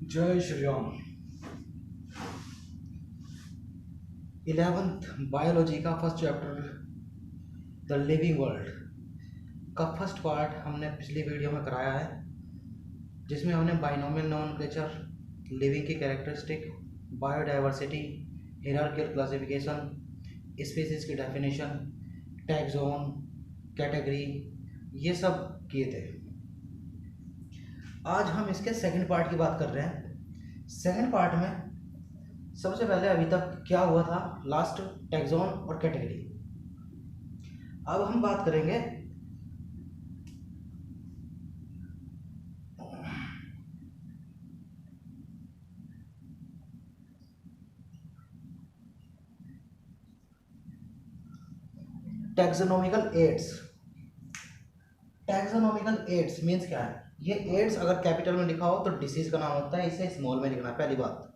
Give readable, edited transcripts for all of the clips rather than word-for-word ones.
जय Shri Ram. 11th biology का first chapter the living world का फर्स्ट पार्ट हमने पिछली वीडियो में कराया है, जिसमें हमने बाइनोमियल नोमेनक्लेचर, लिविंग की characteristic, biodiversity, hierarchical classification, species की डेफिनेशन, टैक्सोन, कैटेगरी, ये सब किए थे। आज हम इसके सेकंड पार्ट की बात कर रहे हैं। सेकंड पार्ट में सबसे पहले अभी तक क्या हुआ था, लास्ट टैक्सोन और कैटेगरी। अब हम बात करेंगे taxonomical aids. Taxonomical aids means क्या है? ये एड्स अगर कैपिटल में लिखा हो तो डिसीज का नाम होता है, इसे स्मॉल में लिखना है। पहली बात,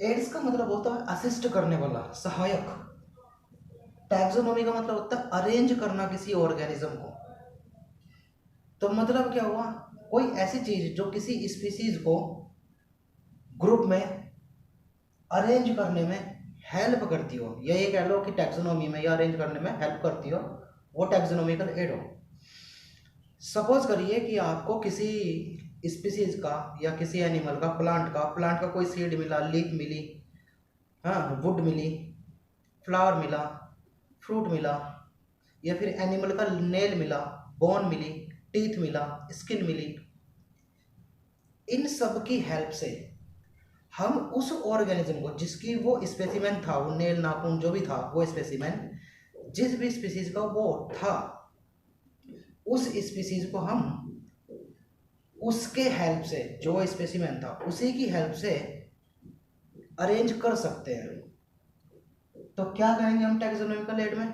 एड्स का मतलब होता है असिस्ट करने वाला, सहायक। टैक्सोनॉमी का मतलब होता है अरेंज करना किसी ऑर्गेनिज्म को। तो मतलब क्या हुआ, कोई ऐसी चीज जो किसी स्पीसीज को ग्रुप में अरेंज करने में हेल्प करती हो, या ये कह लो कि टैक्सोनॉमी में या अरेंज करने में हेल्प करती हो, वो टैक्सोनॉमिकल एड हो। सपोज करिए कि आपको किसी स्पीसीज का या किसी एनिमल का, प्लांट का कोई सीड मिला, लीफ मिली, हाँ, वुड मिली, फ्लावर मिला, फ्रूट मिला, या फिर एनिमल का नेल मिला, बोन मिली, टीथ मिला, स्किन मिली। इन सब की हेल्प से हम उस ऑर्गेनिज्म को, जिसकी वो स्पेसिमेन था, वो नेल, नाखून जो भी था, वो स्पेसिमेन जिस भी स्पीसीज का वो था, उस स्पीसीज को हम उसके हेल्प से, जो स्पेसिमेन था उसी की हेल्प से अरेंज कर सकते हैं। तो क्या कहेंगे हम टैक्सोनॉमिकल एड में?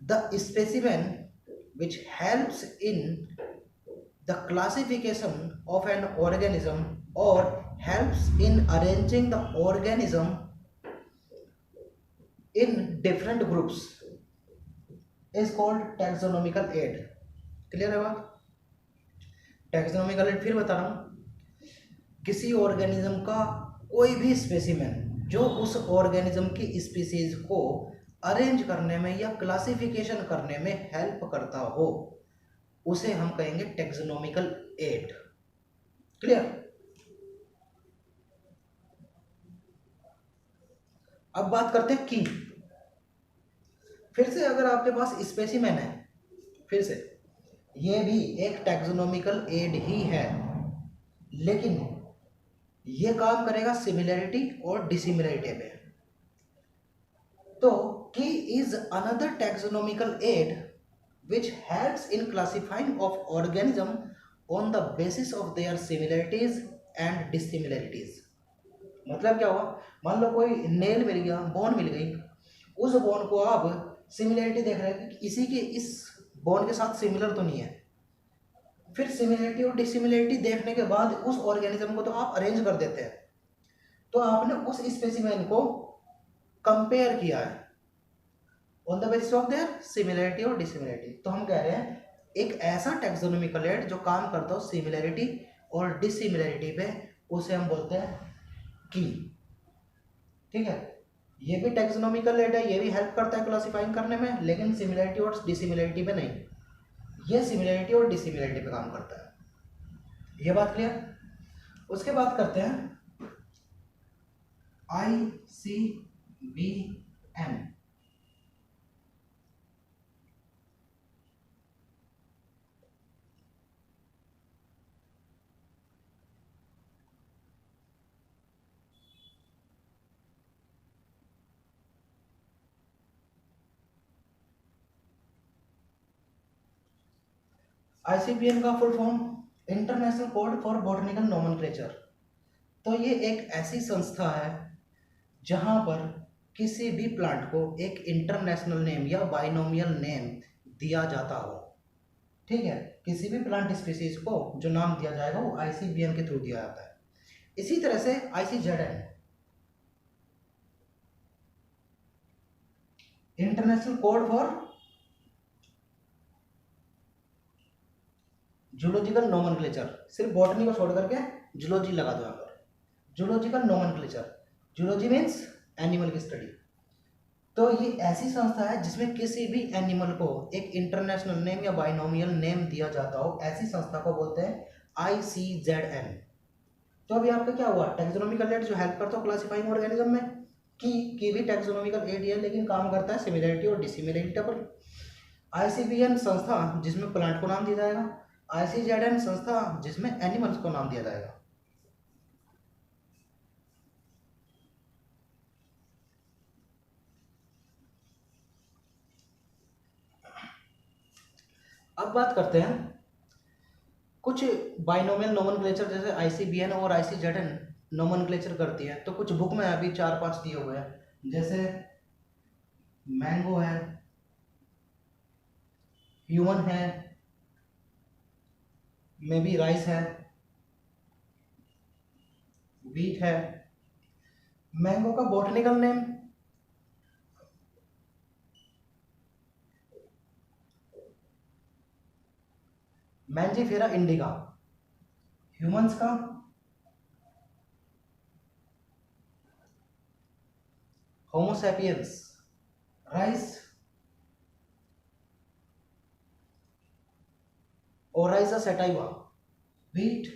The specimen which helps in the classification of an organism or helps in arranging the organism in different groups is called taxonomical aid. Clear है बात? टैक्सोनॉमिकल एड फिर बता रहा हूं, किसी ऑर्गेनिज्म का कोई भी स्पेसिमेन जो उस ऑर्गेनिज्म की स्पीसीज को अरेंज करने में या क्लासिफिकेशन करने में हेल्प करता हो, उसे हम कहेंगे टैक्सोनॉमिकल एड। क्लियर? अब बात करते हैं की। फिर से अगर आपके पास स्पेसिमेन है, फिर से ये भी एक टैक्सोनॉमिकल एड ही है, लेकिन ये काम करेगा सिमिलरिटी और डिसिमिलरिटी पे। तो key is another taxonomical aid which helps in classifying of organism on the basis of their similarities and dissimilarities। मतलब क्या हुआ, मान लो कोई नेल मिल गया, बोन मिल गई, उस बोन को आप सिमिलरिटी देख रहे हैं कि इसी के इस बोन के साथ सिमिलर तो नहीं है। फिर सिमिलरिटी और डिसिमिलरिटी देखने के बाद उस ऑर्गेनिज्म को तो आप अरेंज कर देते हैं। तो आपने उस स्पेसिमेन को कंपेयर किया है on the basis of their similarity और डिसिमिलरिटी। तो हम कह रहे हैं एक ऐसा टैक्सोनॉमिकल एड जो काम करता हो सिमिलरिटी और डिसिमिलरिटी पे, उसे हम बोलते हैं की। ठीक है, ये भी टैक्सोनॉमिकल एड है, ये भी हेल्प करता है क्लासिफाइंग करने में, लेकिन सिमिलरिटी और डिसिमिलरिटी पे नहीं, ये सिमिलरिटी और डिसिमिलरिटी पे काम करता है। ये बात क्लियर? उसके बाद करते हैं ICBM। ICBM का full form international code for botanical nomenclature. तो ये एक ऐसी संस्था है जहां पर किसी भी प्लांट को एक इंटरनेशनल नेम या बाइनोमियल नेम दिया जाता हो। ठीक है, किसी भी प्लांट स्पीसीज को जो नाम दिया जाएगा वो ICBM के थ्रू दिया जाता है। इसी तरह से ICZN, international code for zoological nomenclature, सिर्फ बॉटनी को छोड़ करके जूलॉजी लगा दो यहाँ पर। Zoological nomenclature, zoology means animal की स्टडी। तो ये ऐसी संस्था है जिसमें किसी भी एनिमल को एक इंटरनेशनल नेम या बाइनोमियल नेम दिया जाता हो, ऐसी संस्था को बोलते हैं ICZN। तो अभी आपका क्या हुआ, टैक्सोनॉमिकल एड जो हेल्प करता हो क्लासिफाइंग ऑर्गेनिज्म में, की भी टैक्सोनॉमिकल एड है लेकिन काम करता है सिमिलरिटी और डिसिमिलरिटी पर। ICBN संस्था जिसमें प्लांट को नाम दिया जाएगा, ICZN संस्था जिसमें एनिमल्स को नाम दिया जाएगा। अब बात करते हैं कुछ बाइनोमियल नोमेनक्लेचर जैसे ICBN और ICZN नोमेनक्लेचर करती है। तो कुछ बुक में अभी 4-5 दिए हुए हैं, जैसे मैंगो है, ह्यूमन है, मे बी राइस है, व्हीट है। मैंगो का botanical name Mangifera indica, humans का Homo sapiens, rice Oryza sativa, wheat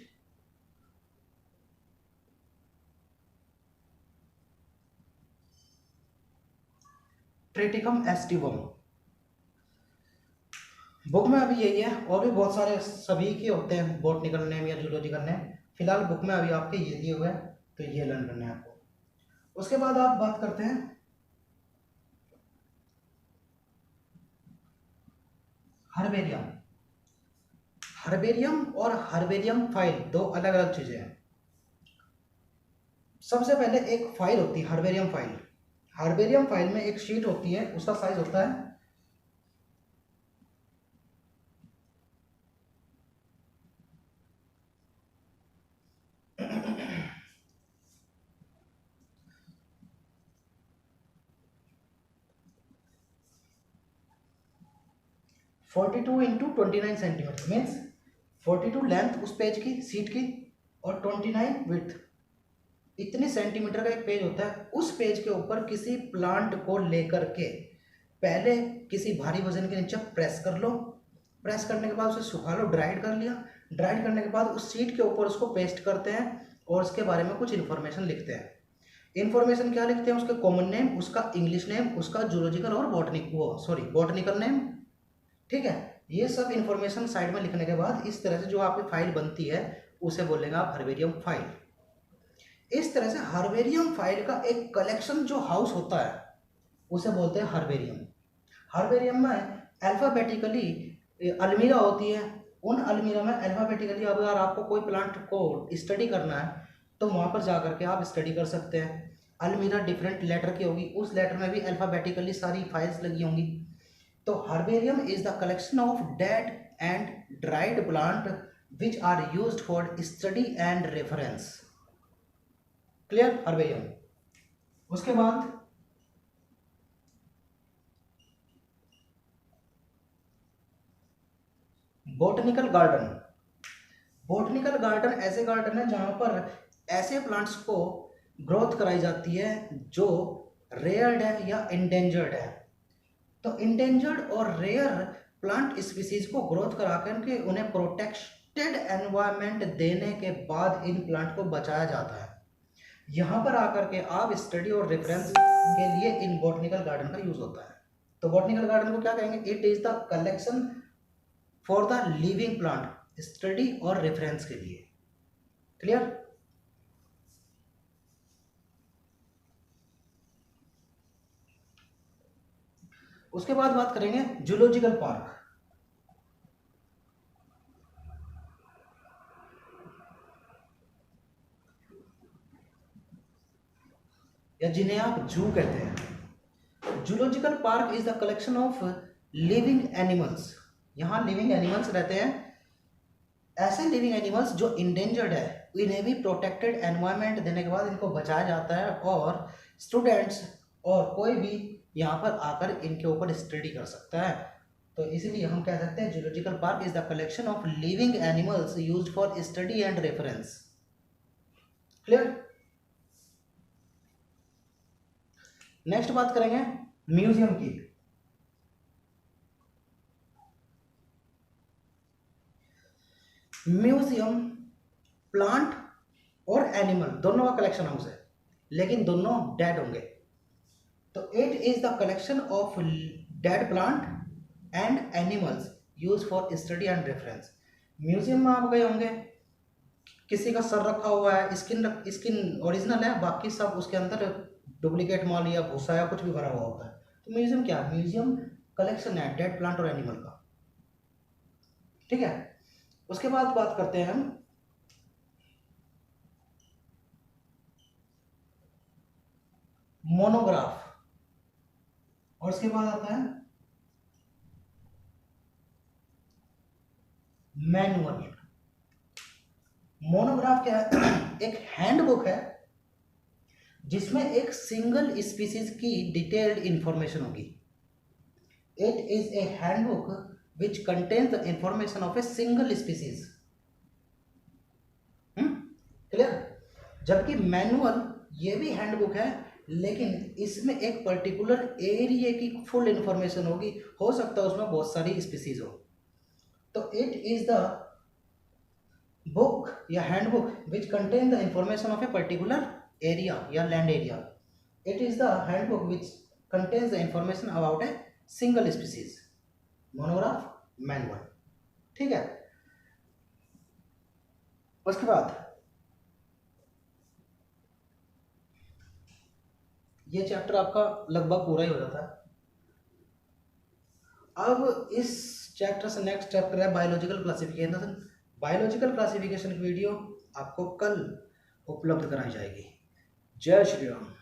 Triticum aestivum. Book में अभी यही है, और भी बहुत सारे सभी के होते हैं बॉटनिकल नेम या जूलॉजिकल नेम। फिलहाल बुक में अभी आपके ये दिए हुए हैं, तो ये लर्न करना है आपको। उसके बाद आप बात करते हैं हर्बेरियम। हर्बेरियम और हर्बेरियम फाइल दो अलग अलग चीजें हैं। सबसे पहले एक फाइल होती है हर्बेरियम फाइल। हर्बेरियम फाइल में एक शीट होती है, उसका साइज होता है 42x29 सेंटीमीटर, मीन्स 42 लेंथ उस पेज की सीट की और 29 विड्थ। इतने सेंटीमीटर का एक पेज होता है। उस पेज के ऊपर किसी प्लांट को लेकर के पहले किसी भारी वजन के नीचे प्रेस कर लो। प्रेस करने के बाद उसे सुखा लो, ड्राइड कर लिया। ड्राइड करने के बाद उस शीट के ऊपर उसको पेस्ट करते हैं और उसके बारे में कुछ इन्फॉर्मेशन लिखते हैं। इन्फॉर्मेशन क्या लिखते हैं, उसके कॉमन नेम, उसका इंग्लिश नेम, उसका जूलॉजिकल और बॉटनिकल नेम। ठीक है, ये सब इन्फॉर्मेशन साइड में लिखने के बाद इस तरह से जो आपकी फाइल बनती है उसे बोलेंगे आप हर्बेरियम फाइल। इस तरह से हर्बेरियम फाइल का एक कलेक्शन जो हाउस होता है उसे बोलते हैं हर्बेरियम। हर्बेरियम में अल्फाबेटिकली अलमीरा होती है। उन अलमीरा में अल्फाबेटिकली अगर आपको कोई प्लांट को स्टडी करना है तो वहाँ पर जा करके आप स्टडी कर सकते हैं। अलमीरा डिफरेंट लेटर की होगी, उस लेटर में भी अल्फाबेटिकली सारी फाइल्स लगी होंगी। तो herbarium is the collection of dead and dried plant which are used for study and reference. Clear, herbarium. उसके बाद बॉटनिकल गार्डन। बॉटनिकल गार्डन ऐसे गार्डन है जहां पर ऐसे प्लांट्स को ग्रोथ कराई जाती है जो रेयर्ड है या इंडेंजर्ड है। तो इंडेंजर्ड और रेयर प्लांट स्पीसीज को ग्रोथ करा करके उन्हें प्रोटेक्टेड एनवायरनमेंट देने के बाद इन प्लांट को बचाया जाता है। यहाँ पर आकर के आप स्टडी और रेफरेंस के लिए इन बॉटनिकल गार्डन का यूज होता है। तो बॉटनिकल गार्डन को क्या कहेंगे, it is the collection for the living plant, study और रेफरेंस के लिए। क्लियर। उसके बाद बात करेंगे जूलॉजिकल पार्क, या जिन्हें आप जू कहते हैं। Zoological park is the collection of living animals. यहाँ लिविंग एनिमल्स रहते हैं, ऐसे लिविंग एनिमल्स जो इंडेंजर्ड है, इन्हें भी प्रोटेक्टेड एनवायरनमेंट देने के बाद इनको बचाया जाता है और स्टूडेंट्स और कोई भी यहाँ पर आकर इनके ऊपर स्टडी कर सकता है। तो इसलिए हम कह सकते हैं zoological park is the collection of living animals used for study and reference. Clear. Next बात करेंगे म्यूजियम की। म्यूजियम प्लांट और एनिमल दोनों का कलेक्शन हाउस है, लेकिन दोनों डेड होंगे। तो it is the collection of dead plant and animals use for study and reference. Museum में आप गए होंगे, किसी का सर रखा हुआ है, स्किन ओरिजिनल है, बाकी सब उसके अंदर डुप्लीकेट माल या भूसा या कुछ भी भरा हुआ होता है। तो म्यूजियम क्या है? म्यूजियम कलेक्शन है डेड प्लांट और एनिमल का। ठीक है। उसके बाद बात करते हैं हम मोनोग्राफ, और उसके बाद आता है मैनुअल। मोनोग्राफ क्या है? एक हैंडबुक है जिसमें एक सिंगल स्पीसीज की डिटेल्ड इंफॉर्मेशन होगी। It is a handbook which contains the information of A single species. Clear. जबकि मैनुअल ये भी हैंडबुक है, लेकिन इसमें एक पर्टिकुलर एरिया की फुल इंफॉर्मेशन होगी, हो सकता है उसमें बहुत सारी स्पीसीज हो। तो इट इज द बुक या handbook which contain the information of a particular area या land area. It is the handbook which contains the information about a single species. Monograph, manual. ठीक है। उसके बाद ये चैप्टर आपका लगभग पूरा ही हो जाता है। अब इस चैप्टर से नेक्स्ट चैप्टर है बायोलॉजिकल क्लासिफिकेशन। बायोलॉजिकल क्लासिफिकेशन की वीडियो आपको कल उपलब्ध कराई जाएगी। जय श्री राम।